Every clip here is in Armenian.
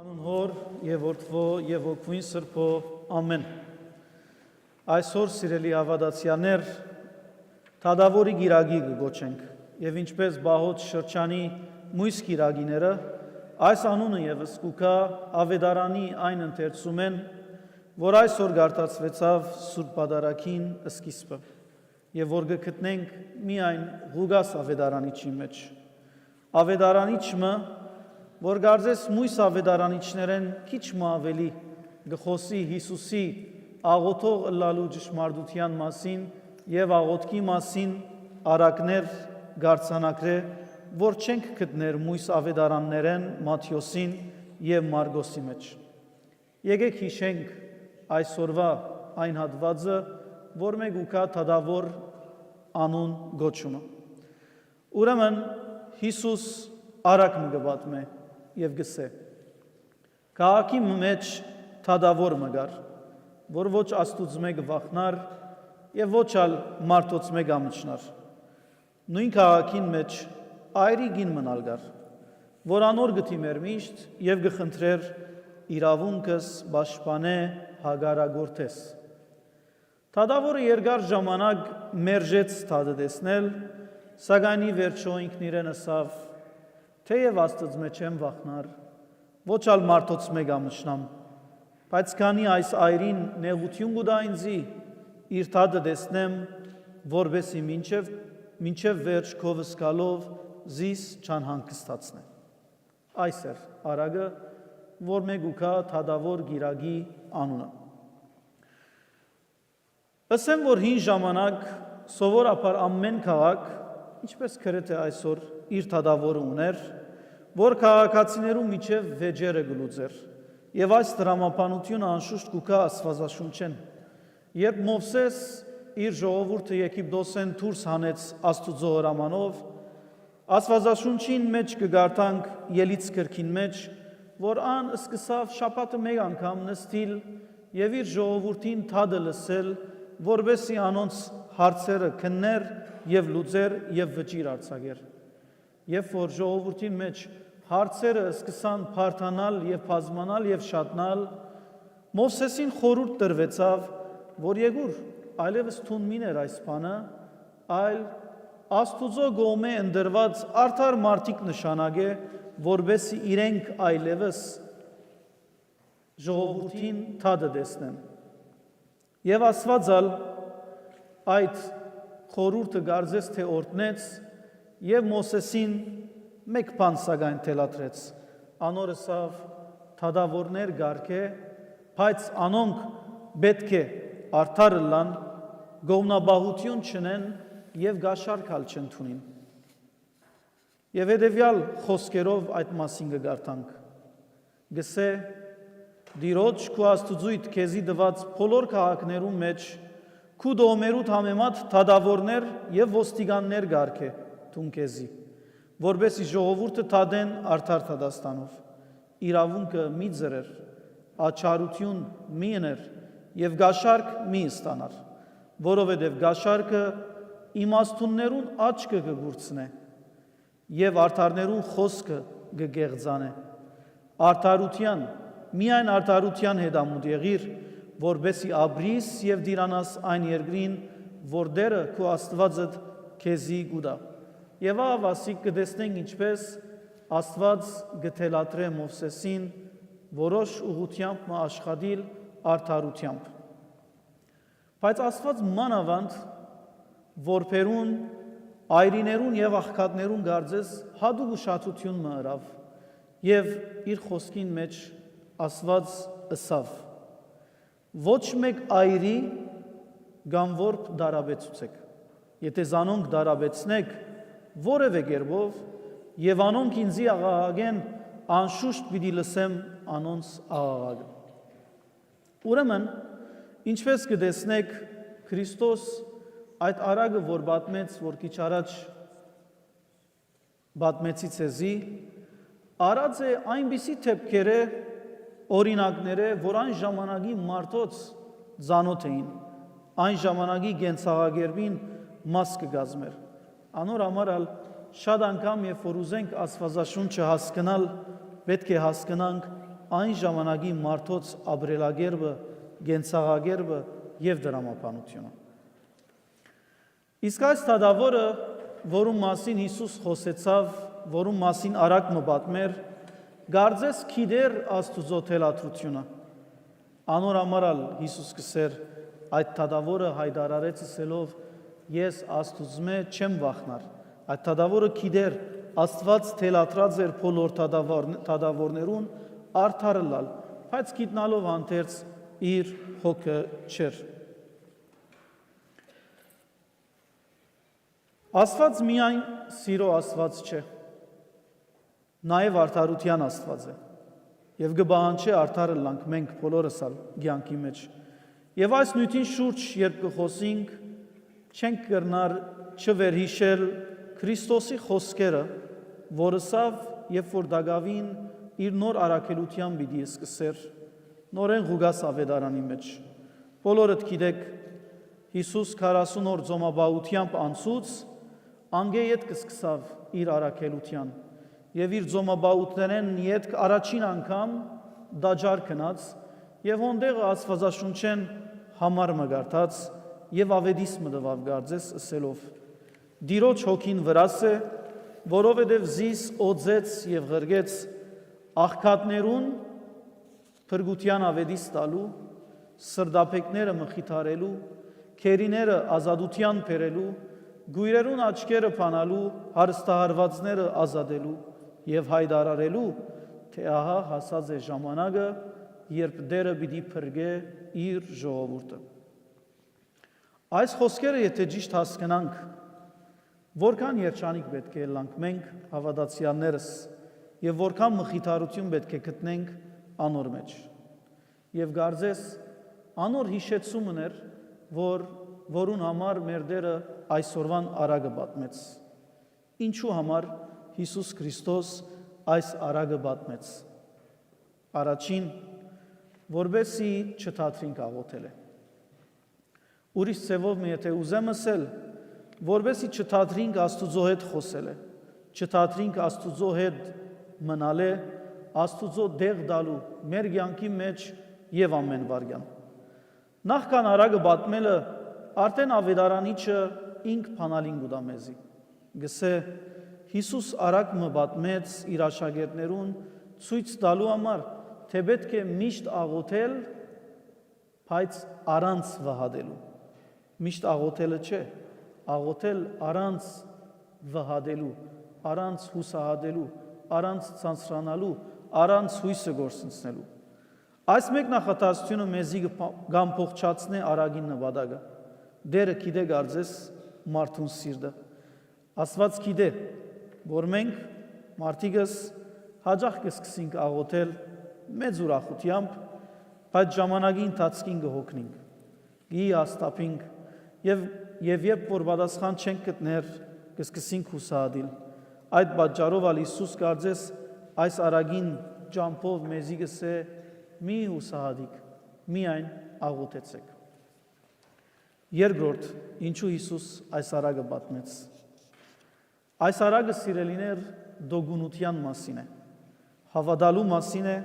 Անուն հոր և որդվո և ոգվույն սրբո ամեն։ Այսօր սիրելի ավադացյաներ թադավորի գիրագի գոչենք և ինչպես բահոց շրջանի մույս գիրագիները այս անունը եւս կուքա ավետարանի այն ընթերցում են, որ այսօր գարտացվեցավ Սուրբ Պատարագին սկիզբը և որ գտնենք միայն Ղուգաս ավետարանիչի մեջ։ Ավետարանիչը որ գարձես մույս ավետարանիչներեն քիչ ավելի գխոսի Հիսուսի աղոթող ըլլալու ճշմարտության մասին եւ աղոթքի մասին արակներ գարցանակրե, որ չենք գտներ մույս ավետարաններեն Մատթեոսին եւ Մարգոսի մեջ։ Եկեք հիշենք այսօրվա այն հատվածը, որ մեկ ուքա թադավոր անուն գոչումը։ Ուրեմն Հիսուս արակ մգբատմե և գսե. Քաղաքի մեջ թադավոր մգար, որ ոչ աստուծո մեկ վախնար և ոչ ալ մարդոց մեկ ամիջնար։ Նույն քաղաքին մեջ այրի գին մնալ գար, որ անոր գտիմեր միշտ և գխնդրեր իրավունքս պաշտպանե հագարագործես։ Թադավորը երկար ժամանակ մերժեց թադը տեսնել, սակայն ի վերջո ինքն իրեն ասավ, թեև Աստծո մեջ եմ վախնար, ոչ ալ մարդոց մեկ ամիջնամ, բայց քանի այս այրին նեղություն կուտա ինձի, իր թադը տեսնեմ, որբեսի մինչև վերջ քովս գալով զիս չանհանգստացնե։ Այս էր արագը, որ մեկ ուքա թադավոր գիրագի անունը։ Ասեմ, որ հին ժամանակ սովորաբար ամեն քաղաք, ինչպես գրեթե այսօր իր թադավորը ուներ, որ քաղաքացիներու միջև վեճերը գլուծեր, եւ այս դրամապանությունը անշուշտ կուքա Աստվածաշունչեն։ Երբ Մովսես իր ժողովուրդը Եգիպտոսեն դուրս հանեց Աստուծո հրամանով, Աստվածաշունչին մեջ կգարտանք ելից գրքին մեջ, որ ան սկսավ շաբաթը մեկ անգամ նստիլ եւ իր ժողովրդին թադը լսել, որբեսի անոնց հարցերը քններ եւ լուծեր եւ վճիր արձակեր։ Երբ որ ժողովրդին մեջ հարցերը սկսան փարթանալ եւ բազմանալ եւ շատնալ, Մովսեսին խորհուրդ տրվեցավ, որ եկուր այլևս թուն միներ այս բանը, այլ Աստուծո գոմե ընդրված արդար մարդիկ նշանակե, որբեսի իրենք այլևս ժողովրդին թադը տեսնեն։ Եվ Աստվածալ այդ խորհուրդը գարձես թե օրտնեց եւ Մովսեսին մեկ բան սակայն թելադրեց։ Անոր ասավ թադավորներ գարկե, բայց անոնք պետք է արդար լան, գոմնաբահություն չնեն եւ գաշարքալ չընդունին։ Եվ հետեւյալ խոսքերով այդ մասին կգարտանք։ Գսե Դիրոջ քու Աստուծույթ քեզի դված բոլոր քաղաքներում մեջ քու դոմերուտ համեմատ թադավորներ եւ ոստիկաններ գարկե տուն քեզի, որբեսի ժողովուրդը թադեն արդար թադաստանով, իրավունքը մի ձրեր, աչարություն մի ըներ եւ գաշարք մի ստանար, որովհետեւ գաշարքը իմաստուններուն աչքը կգուրցնե եւ արդարներուն խոսքը կգեղձանե։ Արդարության միայն արդարության հետամուտ եղիր, որբեսի ապրիս եւ դիրանաս այն երկրին, որ դերը քո Աստվածդ քեզի գուտա։ Եվ ավասիկ կտեսնենք ինչպես Աստված գթելատրե Մովսեսին որոշ ուղղությամբ մը աշխատիլ արդարությամբ։ Բայց Աստված մանավանդ որբերուն, այրիներուն եւ աղքատներուն գարձես հադուկ ուշադրություն մը հրավ եւ իր խոսքին մեջ Աստված ըսավ. ոչ մեկ այրի կամ որբ դարաբեցուցեք, եթե զանոնք դարաբեցնեք որևէ կերպով եւ անոնք ինձի աղաղագեն, անշուշտ պիտի լսեմ անոնց աղաղակը։ Ուրեմն, ինչպես կտեսնեք, Քրիստոս այդ արագը, որ պատմեց, որ քիչ առաջ պատմեցի ցեզի, արած է այնպիսի թեփքերը օրինակները, որ այն ժամանակի մարդոց ծանոթ էին, այն ժամանակի գենցաղագերբին մաս կգազմեր։ Անոր համար շատ անգամ, երբ որ ուզենք Աստվածաշունչը հասկանալ, պետք է հասկանանք այն ժամանակի մարդոց ապրելակերպը, գենցաղագերպը եւ դրամապանությունը։ Իսկ այս թադավորը, որում մասին Հիսուս խոսեցավ, որում մասին արագ մը պատմեր, գարձես գիտեր Աստուծո թելադրությունը։ Անոր համարալ Հիսուս կսեր այդ թադավորը հայտարարեց ասելով. ես Աստուծմե չեմ վախնար։ Այդ թադավորը գիտեր Աստված թելադրած էր բոլոր թադավորներուն արդարը լալ, բայց գիտնալով հանդերձ իր հոգը չէր։ Աստված միայն սիրո Աստված չէ, նաև արդարության Աստված է, և գբահանչե արդարը լանք մենք բոլորս ալ կյանքի մեջ։ Եվ այս նյութին շուրջ, երբ կխոսենք, չենք կրնար չվերհիշել Քրիստոսի խոսքերը, որը սավ, երբ որ դագավին իր նոր առաքելության պիտի սկսեր, նորեն Ղուգաս ավետարանի մեջ։ Բոլորդ գիտեք, Հիսուս 40 օր ձոմաբահությամբ անցուց, անգե ետք սկսավ իր առաքելության, և իր ձոմաբահութներեն ետք առաջին անգամ դաջար կնաց, և հոնդեղը Աստվածաշունչեն համար մգարտաց, և ավետիս մդվավ գարձես ասելով. Դիրոջ հոգին վրաս է, որովհետև զիս օձեց և ղրգեց աղքատներուն փրկության ավետիս տալու, սրդապեկները մխիթարելու, քերիները ազատության բերելու, գույրերուն աչքերը փանալու, հարստահարվածները ազատելու և հայտարարելու, թե ահա հասած է ժամանակը, երբ Տերը պիտի փրկե իր ժողովուրդը։ Այս խոսքերը եթե ճիշտ հասկանանք, որքան երջանիկ պետք է ելանք մենք հավատացյալներս և որքան մխիթարություն պետք է գտնենք անոր մեջ։ Եվ գարձես անոր հիշեցումն էր, որուն համար մեր Տերը այսօրվան արագը պատմեց։ Ինչու համար Հիսուս Քրիստոս այս արագը պատմեց։ Առաջին, որբեսի չթատրինք աղոթելը։ Ուրիշ ծևով մի եթե ուզեմ ասել, որբեսի չթատրինք Աստուծո հետ խոսելը, չթատրինք Աստուծո հետ մնալը, Աստուծո դեղ դալու մեր կյանքի մեջ եւ ամեն վարյան։ Նախքան արագը պատմելը, արդեն ավետարանիչը ինք փանալին գուտա մեզի։ Գսե Հիսուս արագ մը պատմեց իր աշակերտներուն ցույց տալու համար, թե պետք է միշտ աղոթել, բայց առանց վհադելու։ Միշտ աղոթելը չէ, աղոթել առանց վհադելու, առանց հուսահատելու, առանց ցանցրանալու, առանց հույսը գործընծնելու։ Այս մեկ նախատասությունը մեզի գամփոխչացնե արագին նվադագը։ Դերը գիտե գարձես մարդուն սիրտը։ Աստված գիտե, որ մենք մարդիկս հաջող կսկսենք աղոթել մեծ ուրախությամբ, բայց ժամանակի ընթացքին կհոգնենք, գի աստապինք եւ երբ որ պատասխան չենք գտներ, կսկսենք հուսահատել։ Այդ պատճառով ալ Հիսուս կարծես այս արագին ճամփով մեզի գսե մի հուսահատիկ, միայն աղոթեցեք։ Երկրորդ, ինչու Հիսուս այս արագը պատմեց։ Այս արագը սիրելիներ դոգունության մասին է, հավատալու մասին է,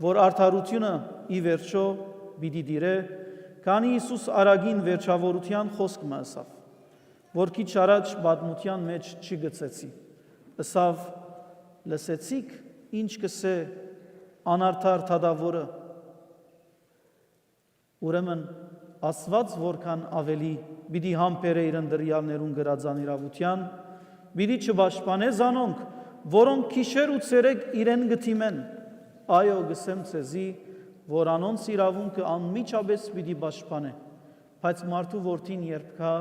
որ արդարությունը ի վերջո պիտի դիրե, քանի Հիսուս արագին վերջավորության խոսք մը ասավ, որ քիչ առաջ պատմության մեջ չի գծեցի, ասավ լսեցիք ինչ կսե անարդար թադավորը, ուրեմն Աստված որքան ավելի պիտի համբերե իր ընտրյալներուն գրածան իրավության, պիտի չպաշտպանե զանոնք, որոնք քիշեր ու ցերեկ իրեն գտիմեն, այո գսեմ ցեզի, որ անոնց իրավունքը անմիջապես պիտի պաշտպանե, բայց մարդու որդին երբ կա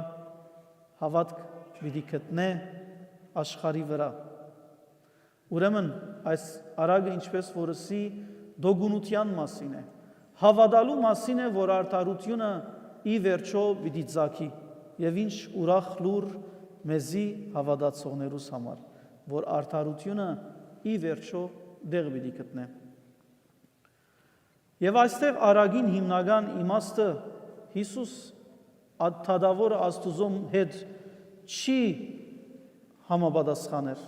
հավատք պիտի գտնե աշխարհի վրա։ Ուրեմն այս արագը ինչպես որսի դոգունության մասին է, հավատալու մասին է, որ արդարությունը ի վերջո պիտի ծագի, եւ ինչ ուրախ լուր մեզի հավատացողներուս համար, որ արդարությունը ի վերջո դեղ պիտի գտնե։ Եվ այստեղ արագին հիմնական իմաստը Հիսուս թադավորը Աստուծո հետ չի համապատասխաներ,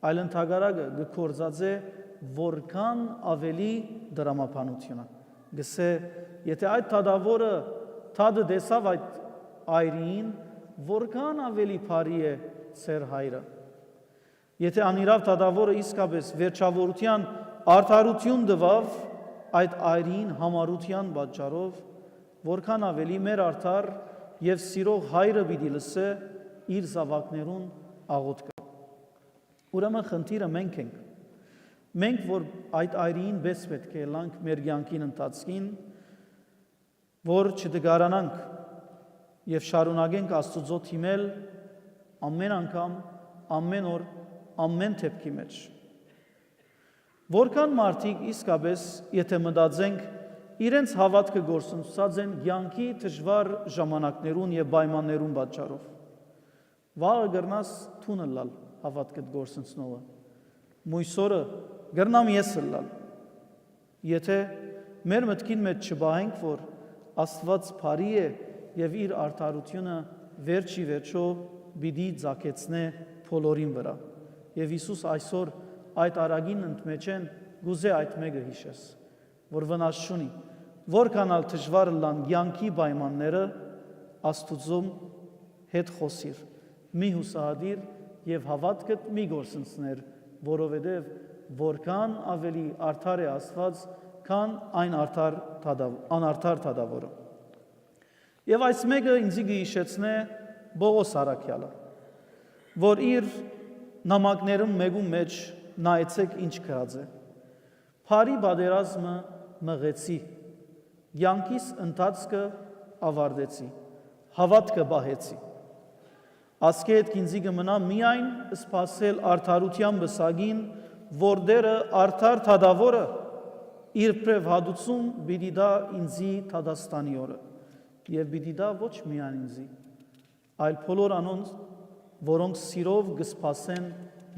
այլ ընդհակառակը գործած է որքան ավելի դրամապանությունը։ Գսե, եթե այդ թադավորը թադը դեսավ այդ այրին, որքան ավելի բարի է ծեր հայրը։ Եթե անիրավ թադավորը իսկապես վերջավորության արդարություն տվավ այդ այրին համարության պատճառով, որքան ավելի մեր արդար եւ սիրող հայրը պիտի լսե իր զավակներուն աղոթքը։ Ուրեմն խնդիրը մենք ենք։ Մենք, որ այդ այրին պես պետք է լանք մեր կյանքին ընթացքին, որ չդգարանանք եւ շարունակենք Աստծո թիմել ամեն անգամ, ամեն օր, ամեն դեպքի մեջ։ Որքան մարդիկ իսկապես, եթե մտածենք, իրենց հավատքը գործընծած են կյանքի դժվար ժամանակներուն եւ պայմաններուն պատճառով։ Վաղը գրնաս թունը լալ հավատքը գործընծնողը։ Մույսորը գրնամ ես լալ։ Եթե մեր մտքին մեջ չբահենք, որ Աստված բարի է եւ իր արդարությունը վերջի վերջո պիտի ցակեցնե բոլորին վրա։ Եվ Հիսուս այսօր այդ արագին ընդմեջեն գուզե այդ մեկը հիշես, որ վնաս չունի, որքանալ դժվար լան կյանքի պայմանները Աստուծո հետ խոսիր, մի հուսահատիր եւ հավատքդ մի գործընծներ, որովհետեւ որքան ավելի արդար է Աստված, քան այն անարդար թադավորը։ Եվ այս մեկը ինձի գիշեցնե Բողոս Արաքյալը, որ իր նամակներում մեկում մեջ նայեցեք ինչ գրած է։ Փարի բادرազմը մղեցի, յանքիս ընթացքը ավարտեցի, հավատքը բահեցի։ Ասկե այդ ինձի կմնա միայն սպասել արդարության բսագին, որ դերը արդար թադավորը իր պրև հադուցում պիտի դա ինձի թադաստանի օրը, եւ պիտի դա ոչ միայն ինձի, այլ բոլոր անոնց, որոնք սիրով կսպասեն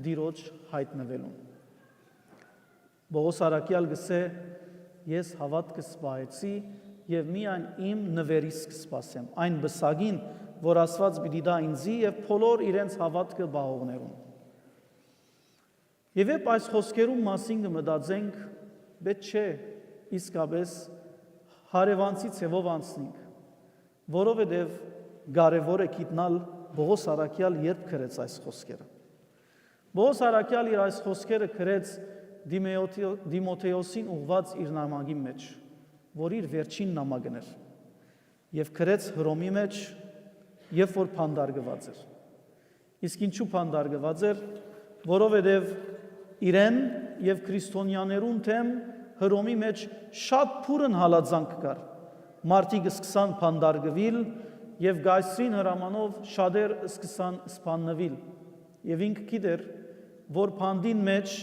դիրոջ հայտնվելուն։ Բողոս Արաքյալ գսե, ես հավատքը սպահեցի եւ միայն իմ նվերից կսպասեմ, այն բսագին, որ Աստված պիտի դա ինձի եւ բոլոր իրենց հավատքը բահողներուն։ Եվ երբ այս խոսքերում մասին կմտածենք, պետք չէ իսկապես հարևանցի ցևով անցնենք, որովհետև կարևոր է գիտնալ Բողոս Արաքյալ երբ գրեց այս խոսքերը։ Բողոս Արաքյալ իր այս խոսքերը գրեց Դիմոթեոսին ուղված իր նամակի մեջ, որ իր վերջին նամակն էր, եւ գրեց Հռոմի մեջ, երբ որ փանդարգված էր։ Իսկ ինչու փանդարգված էր, որովհետև իրեն եւ քրիստոնյաներուն թեմ Հռոմի մեջ շատ փուրն հալածանք կար։ Մարդիկ սկսան փանդարգվել եւ գայսրին հրամանով շատեր սկսան սպաննվել։ Եվ ինքը գիտեր, որ փանդին մեջ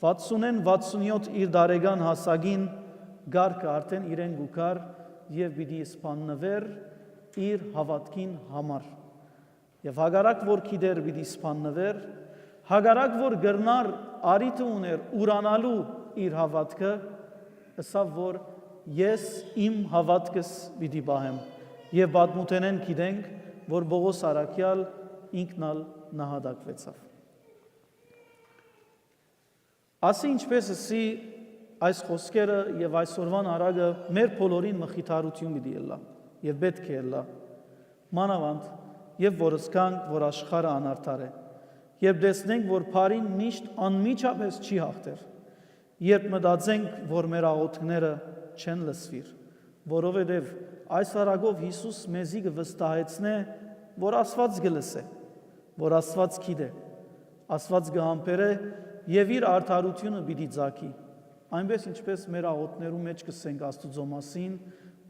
60-67 իր դարեգան հասակին գարկը արդեն իրեն գուկար եւ պիտի սպաննվեր իր հավատքին համար։ Եվ հագարակ որ գիտեր պիտի սպաննվեր, հագարակ որ գրնար արիթը ուներ ուրանալու իր հավատքը, ասավ որ ես իմ հավատքս պիտի բահեմ։ Եվ պատմութենեն գիտենք, որ Բողոս Արաքյալ ինքնալ նահատակվեցավ։ Ասի ինչպես ասի այս խոսքերը եւ այսօրվան արագը մեր բոլորին մխիթարություն պիտի ելա եւ պետք է ելա։ Մանավանդ եւ որ ասկանք, որ աշխարհը անարդար է, երբ տեսնենք, որ բարին միշտ անմիջապես չի հաղթեր, երբ մտածենք, որ մեր աղոթքները չեն լսվիր, որովհետև այս արագով Հիսուս մեզի կվստահեցնե, որ Աստված կլսե, որ Աստված գիտե, Աստված կհամբերե եւ իր արդարությունը պիտի ցակի, այնպես ինչպես մեր աղոթքներում մեջ կսենք Աստծո մասին,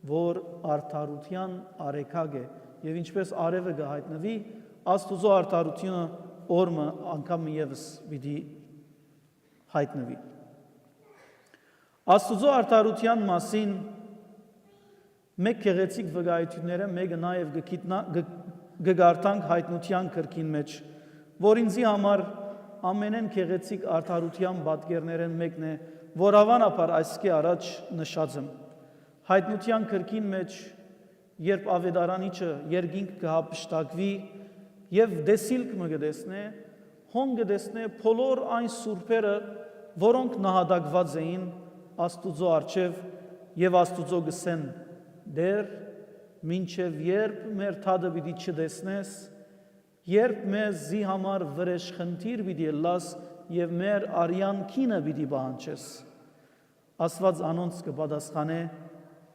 որ արդարության արեքակ է եւ ինչպես արևը կհայտնվի, Աստծո արդարությունը օրը անգամ եւս պիտի հայտնվի։ Աստծո արդարության մասին մեկ գեղեցիկ վկայությունները մեկը նաև գգարտանք հայտնության կրկին մեջ, որ ինձի համար ամենեն գեղեցիկ արդարության պատկերներն մեկն է, որ հավանաբար այսքի առաջ նշած եմ։ Հայտնության կրկին մեջ, երբ ավետարանիչը երկինք կհապշտակվի եւ դեսիլք մը կդեսնե, հոն կդեսնե բոլոր այն սուրբերը, որոնք նահատակված էին Աստուծո առջև եւ Աստուծո գսեն. «Դեր, մինչև երբ մեր թադը պիտի չտեսնես, երբ մեզի համար վրեժխնդիր պիտի լաս եւ մեր արյան քինը պիտի պահանջես»։ Աստված անոնց կպատասխանե.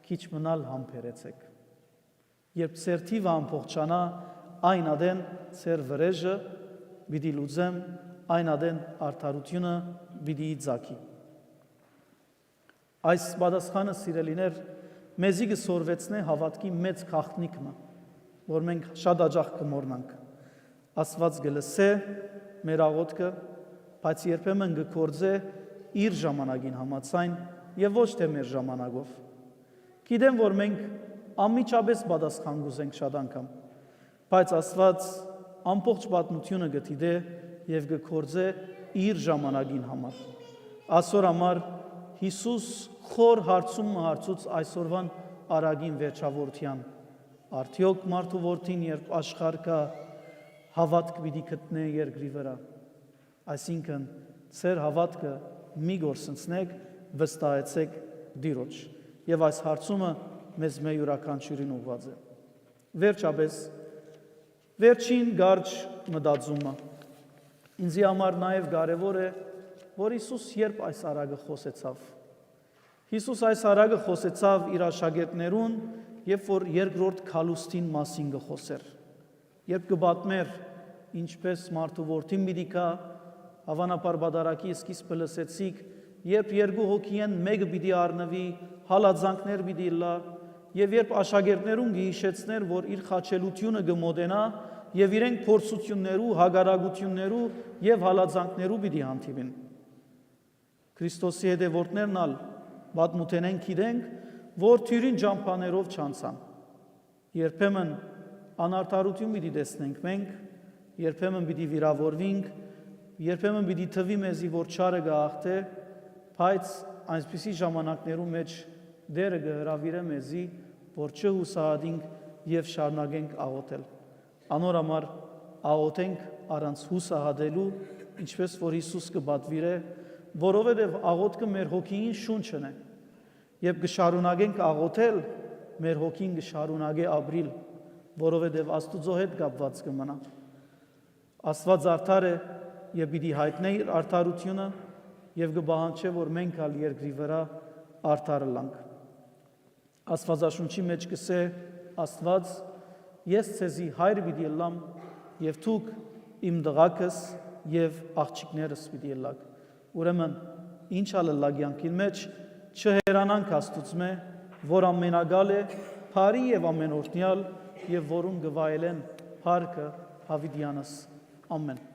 «Քիչ մնալ համբերեցեք»։ Երբ ծեր թիվը ամբողջանա, այն ադեն ծեր վրեժը պիտի լուծեմ, այն ադեն արդարությունը պիտի ծագի։ Այս պատասխանը, սիրելիներ, մեզի կսորվեցնե հավատքի մեծ գաղտնիքը, որ մենք շատ աջախ կմոռնանք։ Աստված կլսե մեր աղոթքը, բայց երբեմն կգործե իր ժամանակին համաձայն եւ ոչ թե մեր ժամանակով։ Գիտեմ, որ մենք անմիջապես պատասխան կուզենք շատ անգամ, բայց Աստված ամբողջ պատմությունը կդիտե եւ կգործե իր ժամանակին համար։ Այսօր համար Հիսուս խոր հարցումը հարցուց այսօրվան արագին վերջավորության. արդյոք մարդու որդին երբ աշխարհ կա, հավատք պիտի գտնե երկրի վրա։ Այսինքն, ծեր հավատքը մի գործընծնեք, վստահեցեք Տիրոջ։ Եվ այս հարցումը մեզ մեր յուրաքանչյուրին ուղղված է։ Վերջապես, վերջին կարճ մտածումը։ Ինձի համար նաև կարևոր է, որ Հիսուս երբ այս արագը խոսեցավ։ Հիսուս այս արագը խոսեցավ իր աշակերտներուն, երբ որ երկրորդ քալուստին մասին կխոսեր։ Երբ կպատմեր ինչպես մարդու որդին պիտի գա, հավանաբար բادرակի սկիզբը լսեցիք, երբ երկու հոգի են, մեկը պիտի առնվի, հալածանքներ պիտի լա, եւ երբ աշակերտներուն գիհիշեցներ, որ իր խաչելությունը կմոտենա եւ իրենք փորձություններու, հագարագություններու եւ հալածանքներու պիտի հանդիպին։ Քրիստոսի հետևորդներն ալ պատմութենեն գիտենք, որ թյուրին ջամփաներով չանցան։ Երբեմն անարդարություն պիտի տեսնենք մենք, երբեմն պիտի վիրավորվենք, երբեմն պիտի թվի մեզի, որ չարը գահղթե, բայց այնպիսի ժամանակներու մեջ Դերը կհրավիրե մեզի, որ չհուսահատենք եւ շարունակենք աղոթել։ Անոր համար աղոթենք առանց հուսահատելու, ինչպես որ Հիսուս կպատվիրե, որովհետև աղոթքը մեր հոգին շունչն է։ Եվ կշարունակենք աղոթել, մեր հոգին կշարունակե ապրիլ, որովհետև Աստուծո հետ կապված կմնա։ Աստված արդար է եւ պիտի հայտնե իր արդարությունը եւ կպահանջե, որ մենք ալ երկրի վրա արդար լանք։ Աստվածաշունչի մեջ կսե Աստված. «Ես ցեզի հայր պիտի լամ եւ դուք իմ դղակս եւ աղջիկներս պիտի լաք»։ Ուրեմն ինչ ալլագ յանքին մեջ չհերանանք Աստուծմե, որ ամենագալ է, բարի եւ ամենօրհնյալ եւ որում գվայելեն փառքը հավիտյանս։ Ամեն։